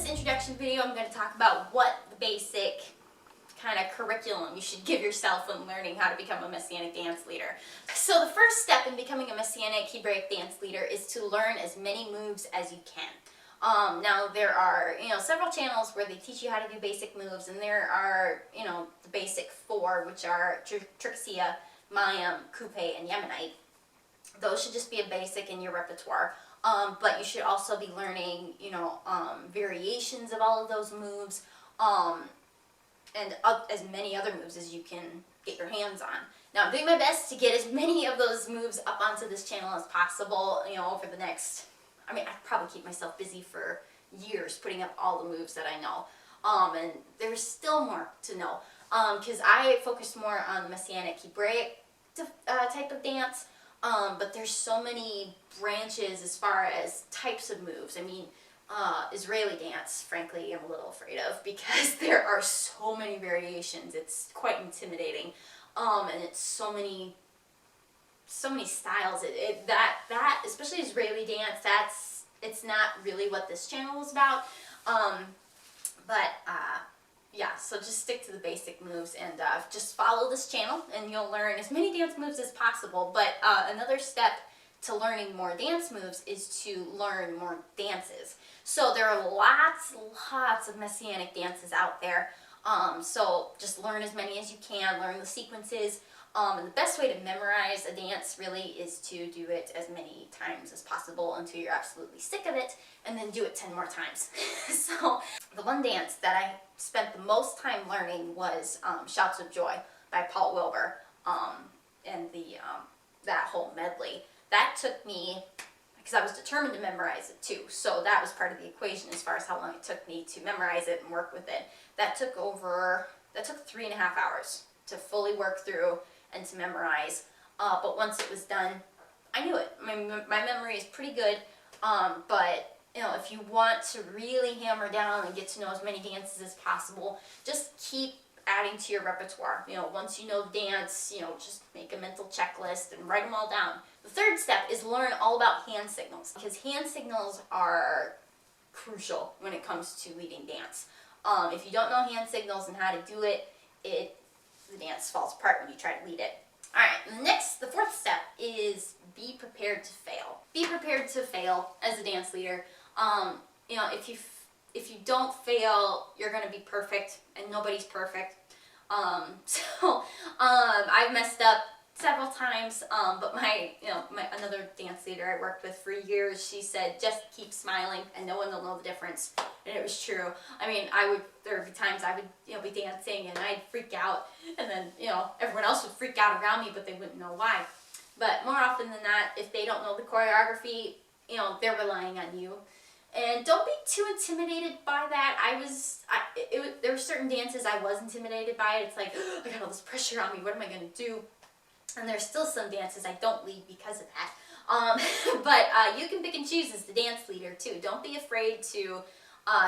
introduction video, I'm going to talk about what the basic kind of curriculum you should give yourself when learning how to become a Messianic dance leader. So the first step in becoming a Messianic Hebraic dance leader is to learn as many moves as you can. Now there are, several channels where they teach you how to do basic moves, and there are, the basic four, which are Tricksia, Mayim, Coupe, and Yemenite. Those should just be a basic in your repertoire. But you should also be learning, variations of all of those moves, and as many other moves as you can get your hands on. Now, I'm doing my best to get as many of those moves up onto this channel as possible, over the next, I'd probably keep myself busy for years putting up all the moves that I know. And there's still more to know, because I focus more on the Messianic Hebraic type of dance. But there's so many branches as far as types of moves. Israeli dance, frankly, I'm a little afraid of, because there are so many variations. It's quite intimidating, and it's so many styles. That especially Israeli dance, it's not really what this channel is about. Yeah, so just stick to the basic moves and just follow this channel and you'll learn as many dance moves as possible. But another step to learning more dance moves is to learn more dances. So there are lots of Messianic dances out there. So just learn as many as you can, learn the sequences. And the best way to memorize a dance really is to do it as many times as possible until you're absolutely sick of it, and then do it 10 more times. So the one dance that I spent the most time learning was Shouts of Joy by Paul Wilbur, and that whole medley. That took me, because I was determined to memorize it too, so that was part of the equation as far as how long it took me to memorize it and work with it. That took 3.5 hours to fully work through and to memorize, but once it was done, I knew it. My memory is pretty good, but if you want to really hammer down and get to know as many dances as possible, just keep adding to your repertoire. Once you know the dance, just make a mental checklist and write them all down. The third step is learn all about hand signals, because hand signals are crucial when it comes to leading dance. If you don't know hand signals and how to do it, the dance falls apart when you try to lead it. Alright, the fourth step is be prepared to fail. Be prepared to fail as a dance leader. If you don't fail, you're going to be perfect, and nobody's perfect. I've messed up several times, but another dance leader I worked with for years, she said, just keep smiling and no one will know the difference. And it was true. There would be times I would, be dancing and I'd freak out, and then, everyone else would freak out around me, but they wouldn't know why. But more often than not, if they don't know the choreography, they're relying on you. And don't be too intimidated by that. There were certain dances I was intimidated by. It's like, oh, I got all this pressure on me, what am I going to do? And there's still some dances I don't lead because of that. But you can pick and choose as the dance leader too. Don't be afraid to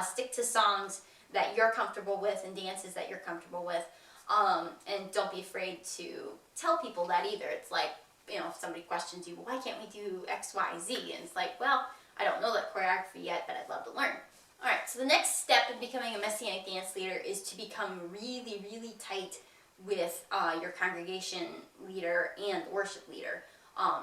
stick to songs that you're comfortable with and dances that you're comfortable with. And don't be afraid to tell people that either. It's like, if somebody questions you, well, why can't we do X, Y, Z? And it's like, well, I don't know that choreography yet, but I'd love to learn. Alright, so the next step in becoming a Messianic dance leader is to become really, really tight with your congregation leader and worship leader,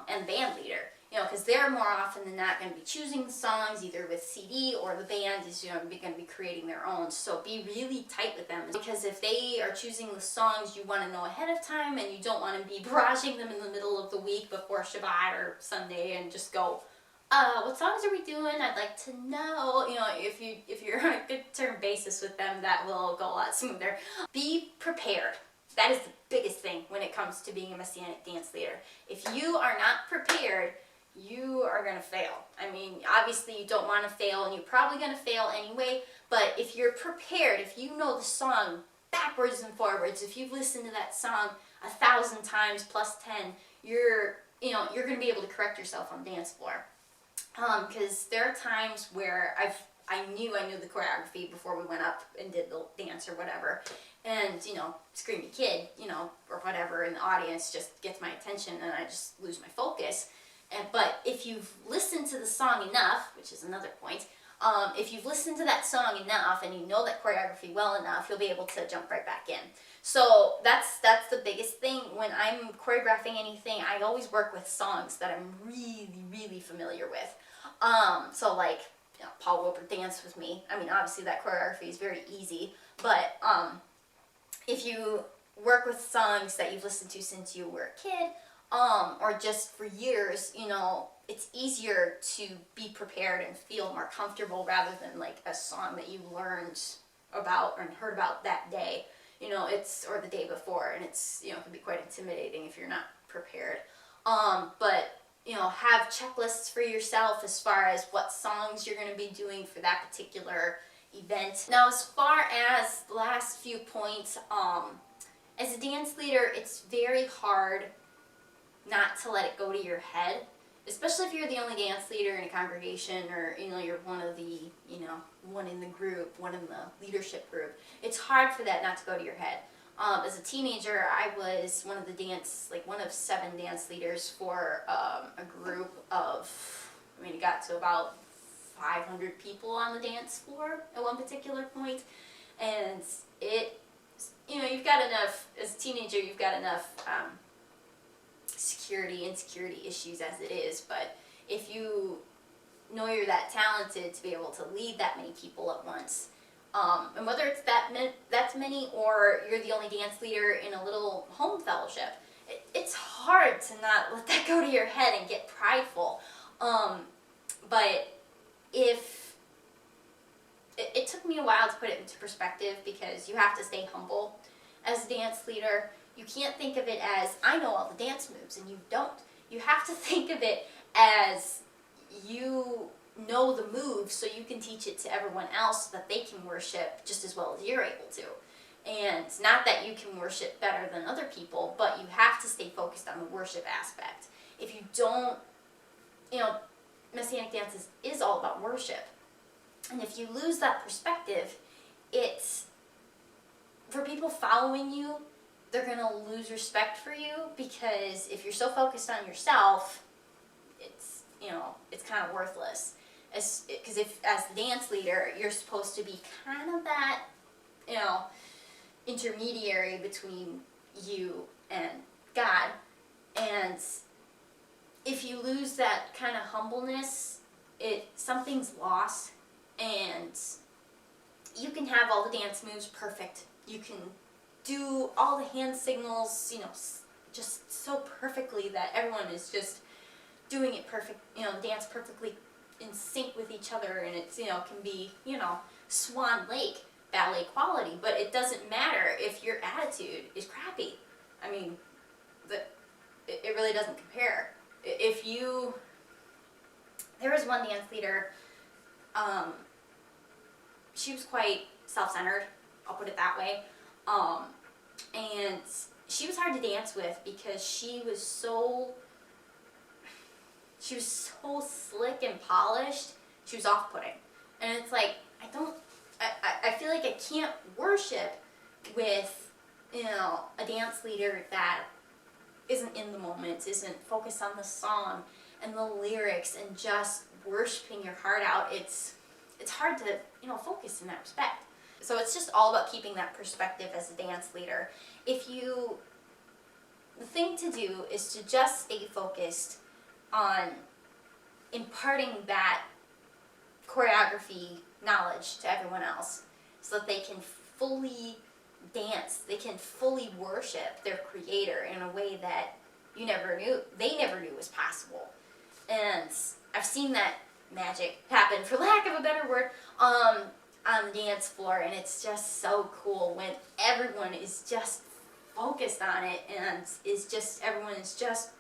and band leader. Because they're more often than not going to be choosing the songs either with CD, or the band is going to be creating their own. So be really tight with them, because if they are choosing the songs, you want to know ahead of time, and you don't want to be barraging them in the middle of the week before Shabbat or Sunday and just go, what songs are we doing? I'd like to know. If you're on a good term basis with them, that will go a lot smoother. Be prepared. That is the biggest thing when it comes to being a Messianic dance leader. If you are not prepared, you are going to fail. Obviously you don't want to fail, and you're probably going to fail anyway, but if you're prepared, if you know the song backwards and forwards, if you've listened to that song 1,000 times plus 10, you're going to be able to correct yourself on the dance floor. Because there are times where I knew the choreography before we went up and did the dance or whatever, and screamy kid, or whatever in the audience just gets my attention and I just lose my focus. But if you've listened to the song enough, which is another point, If you've listened to that song enough and you know that choreography well enough, you'll be able to jump right back in. So that's the biggest thing. When I'm choreographing anything, I always work with songs that I'm really, really familiar with. So like, you know, Paul Wilbur Dance With Me. I mean, obviously that choreography is very easy, but if you work with songs that you've listened to since you were a kid, or just for years, you know, it's easier to be prepared and feel more comfortable rather than like a song that you learned about or heard about that day, you know, or the day before, and it's, you know, it can be quite intimidating if you're not prepared. But, you know, have checklists for yourself as far as what songs you're going to be doing for that particular event. Now, as far as the last few points, as a dance leader, it's very hard not to let it go to your head, especially if you're the only dance leader in a congregation, or, you know, you're one of the, you know, one in the group, one in the leadership group. It's hard for that not to go to your head. As a teenager, I was one of 7 dance leaders for a group of, I mean, it got to about 500 people on the dance floor at one particular point, and it, you know, you've got enough, as a teenager, you've got enough insecurity issues as it is, but if you know you're that talented to be able to lead that many people at once, and whether it's that's many, or you're the only dance leader in a little home fellowship, it's hard to not let that go to your head and get prideful. But if it took me a while to put it into perspective, because you have to stay humble as a dance leader. You can't think of it as, I know all the dance moves, and you don't. You have to think of it as, you know the moves so you can teach it to everyone else so that they can worship just as well as you're able to. And not that you can worship better than other people, but you have to stay focused on the worship aspect. If you don't, you know, Messianic dance is all about worship. And if you lose that perspective, it's, for people following you, they're going to lose respect for you, because if you're so focused on yourself, it's, you know, it's kind of worthless. Because if, as the dance leader, you're supposed to be kind of that, you know, intermediary between you and God. And if you lose that kind of humbleness, something's lost. And you can have all the dance moves perfect. You can do all the hand signals, you know, just so perfectly that everyone is just doing it perfect, you know, dance perfectly in sync with each other, and it's, you know, can be, you know, Swan Lake ballet quality, but it doesn't matter if your attitude is crappy. I mean, it really doesn't compare. There was one dance leader, she was quite self-centered, I'll put it that way, and she was hard to dance with because she was so slick and polished, she was off-putting. And it's like, I feel like I can't worship with, you know, a dance leader that isn't in the moment, isn't focused on the song and the lyrics and just worshiping your heart out. It's hard to, you know, focus in that respect. So it's just all about keeping that perspective as a dance leader. The thing to do is to just stay focused on imparting that choreography knowledge to everyone else, so that they can fully dance, they can fully worship their creator in a way that they never knew was possible. And I've seen that magic happen, for lack of a better word, on the dance floor, and it's just so cool when everyone is just focused on it, and everyone is just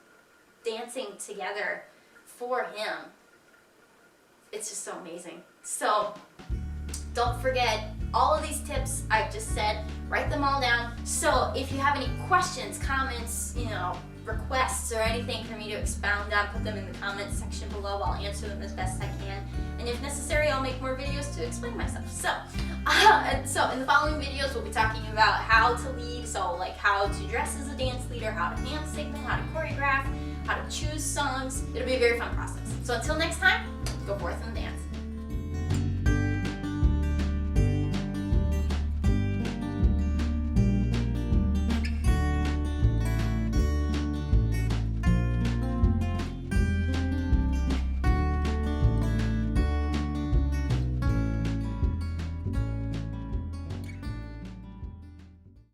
dancing together for him. It's just so amazing. So don't forget all of these tips I've just said, write them all down. So if you have any questions, comments, you know, requests, or anything for me to expound on, put them in the comments section below. I'll answer them as best I can, and if necessary, I'll make more videos to explain myself. So in the following videos, we'll be talking about how to lead, so like how to dress as a dance leader, how to hand signal, how to choreograph, how to choose songs. It'll be a very fun process. So until next time, go forth and dance.